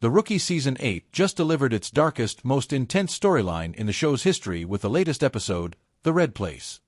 The Rookie Season 8 just delivered its darkest, most intense storyline in the show's history with the latest episode, The Red Place.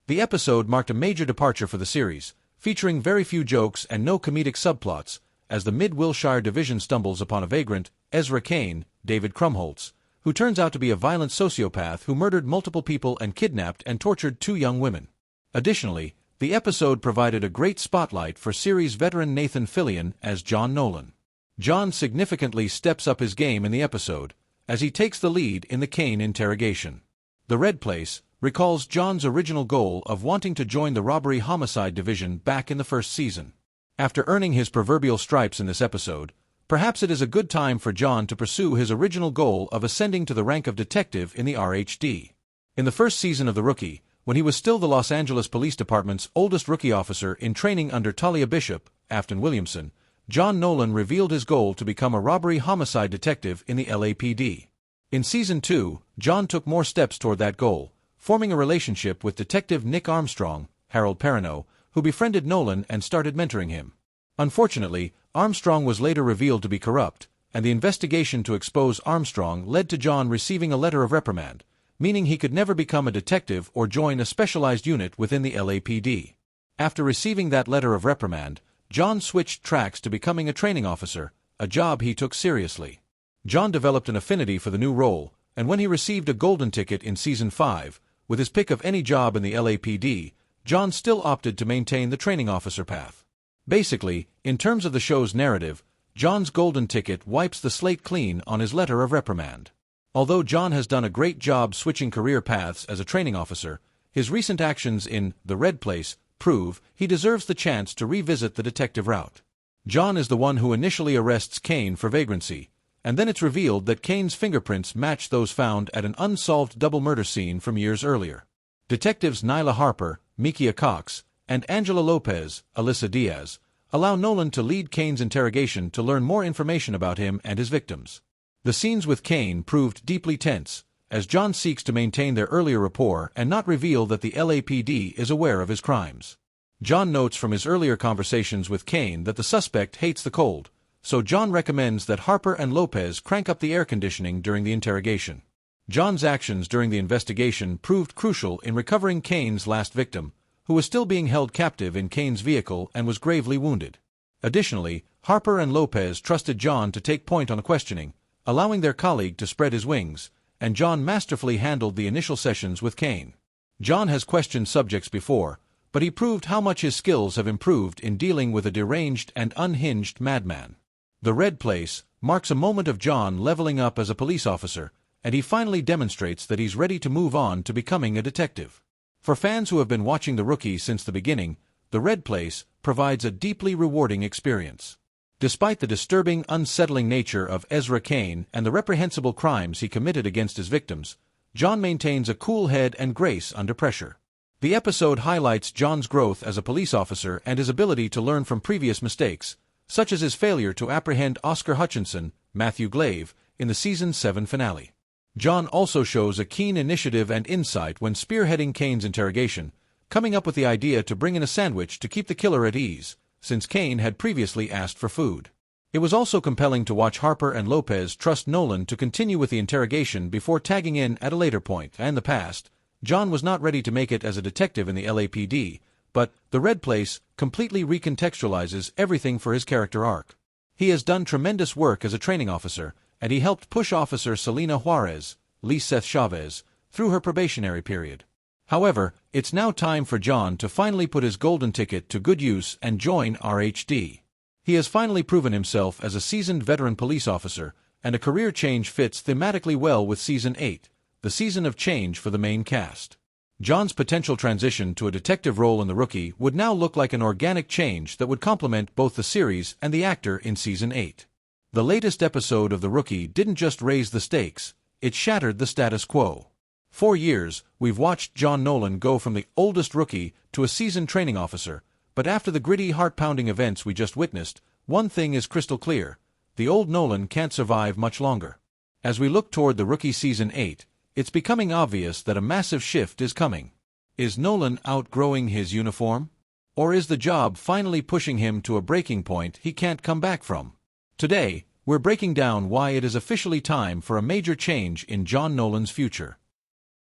The episode marked a major departure for the series, featuring very few jokes and no comedic subplots, as the Mid-Wilshire Division stumbles upon a vagrant, Ezra Kane, David Krumholtz, who turns out to be a violent sociopath who murdered multiple people and kidnapped and tortured 2 young women. Additionally, the episode provided a great spotlight for series veteran Nathan Fillion as John Nolan. John significantly steps up his game in the episode, as he takes the lead in the Kane interrogation. The Red Place recalls John's original goal of wanting to join the robbery-homicide division back in the first season. After earning his proverbial stripes in this episode, perhaps it is a good time for John to pursue his original goal of ascending to the rank of detective in the RHD. In the first season of The Rookie, when he was still the Los Angeles Police Department's oldest rookie officer in training under Talia Bishop, Afton Williamson, John Nolan revealed his goal to become a robbery-homicide detective in the LAPD. In Season 2, John took more steps toward that goal, forming a relationship with Detective Nick Armstrong, Harold Perrineau, who befriended Nolan and started mentoring him. Unfortunately, Armstrong was later revealed to be corrupt, and the investigation to expose Armstrong led to John receiving a letter of reprimand, meaning he could never become a detective or join a specialized unit within the LAPD. After receiving that letter of reprimand, John switched tracks to becoming a training officer, a job he took seriously. John developed an affinity for the new role, and when he received a golden ticket in Season 5, with his pick of any job in the LAPD, John still opted to maintain the training officer path. Basically, in terms of the show's narrative, John's golden ticket wipes the slate clean on his letter of reprimand. Although John has done a great job switching career paths as a training officer, his recent actions in The Red Place prove he deserves the chance to revisit the detective route. John is the one who initially arrests Kane for vagrancy, and then it's revealed that Kane's fingerprints match those found at an unsolved double murder scene from years earlier. Detectives Nyla Harper, Mikia Cox, and Angela Lopez, Alyssa Diaz, allow Nolan to lead Kane's interrogation to learn more information about him and his victims. The scenes with Kane proved deeply tense, as John seeks to maintain their earlier rapport and not reveal that the LAPD is aware of his crimes. John notes from his earlier conversations with Kane that the suspect hates the cold, so John recommends that Harper and Lopez crank up the air conditioning during the interrogation. John's actions during the investigation proved crucial in recovering Kane's last victim, who was still being held captive in Kane's vehicle and was gravely wounded. Additionally, Harper and Lopez trusted John to take point on the questioning, allowing their colleague to spread his wings, and John masterfully handled the initial sessions with Kane. John has questioned subjects before, but he proved how much his skills have improved in dealing with a deranged and unhinged madman. The Red Place marks a moment of John leveling up as a police officer, and he finally demonstrates that he's ready to move on to becoming a detective. For fans who have been watching The Rookie since the beginning, The Red Place provides a deeply rewarding experience. Despite the disturbing, unsettling nature of Ezra Kane and the reprehensible crimes he committed against his victims, John maintains a cool head and grace under pressure. The episode highlights John's growth as a police officer and his ability to learn from previous mistakes, such as his failure to apprehend Oscar Hutchinson, Matthew Glave, in the Season 7 finale. John also shows a keen initiative and insight when spearheading Kane's interrogation, coming up with the idea to bring in a sandwich to keep the killer at ease, since Kane had previously asked for food. It was also compelling to watch Harper and Lopez trust Nolan to continue with the interrogation before tagging in at a later point. In the past, John was not ready to make it as a detective in the LAPD, but The Red Place completely recontextualizes everything for his character arc. He has done tremendous work as a training officer, and he helped push Officer Selena Juarez, Liseth Chavez, through her probationary period. However, it's now time for John to finally put his golden ticket to good use and join RHD. He has finally proven himself as a seasoned veteran police officer, and a career change fits thematically well with Season 8, the season of change for the main cast. John's potential transition to a detective role in The Rookie would now look like an organic change that would complement both the series and the actor in Season 8. The latest episode of The Rookie didn't just raise the stakes, it shattered the status quo. For years, we've watched John Nolan go from the oldest rookie to a seasoned training officer, but after the gritty, heart-pounding events we just witnessed, one thing is crystal clear: the old Nolan can't survive much longer. As we look toward The Rookie Season 8, it's becoming obvious that a massive shift is coming. Is Nolan outgrowing his uniform? Or is the job finally pushing him to a breaking point he can't come back from? Today, we're breaking down why it is officially time for a major change in John Nolan's future.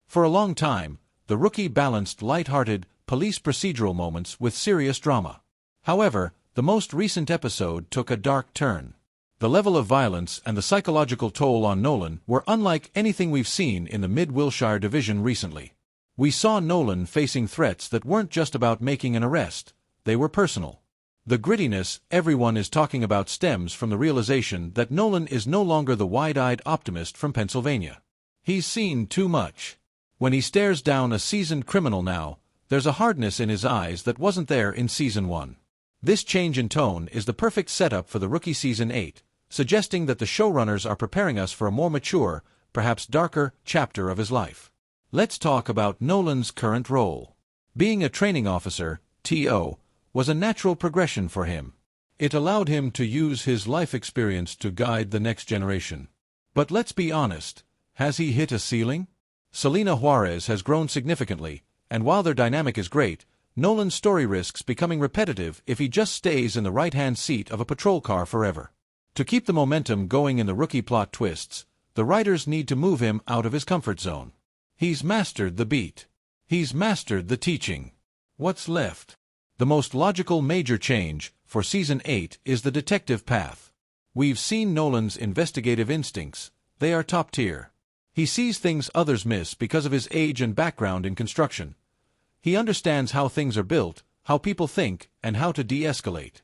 For a long time, The Rookie balanced light-hearted, police procedural moments with serious drama. However, the most recent episode took a dark turn. The level of violence and the psychological toll on Nolan were unlike anything we've seen in the Mid-Wilshire Division recently. We saw Nolan facing threats that weren't just about making an arrest, they were personal. The grittiness everyone is talking about stems from the realization that Nolan is no longer the wide-eyed optimist from Pennsylvania. He's seen too much. When he stares down a seasoned criminal now, there's a hardness in his eyes that wasn't there in Season 1. This change in tone is the perfect setup for The Rookie Season 8, suggesting that the showrunners are preparing us for a more mature, perhaps darker, chapter of his life. Let's talk about Nolan's current role. Being a training officer, TO, was a natural progression for him. It allowed him to use his life experience to guide the next generation. But let's be honest, has he hit a ceiling? Selena Juarez has grown significantly, and while their dynamic is great, Nolan's story risks becoming repetitive if he just stays in the right-hand seat of a patrol car forever. To keep the momentum going in the Rookie plot twists, the writers need to move him out of his comfort zone. He's mastered the beat. He's mastered the teaching. What's left? The most logical major change for Season 8 is the detective path. We've seen Nolan's investigative instincts. They are top tier. He sees things others miss because of his age and background in construction. He understands how things are built, how people think, and how to de-escalate.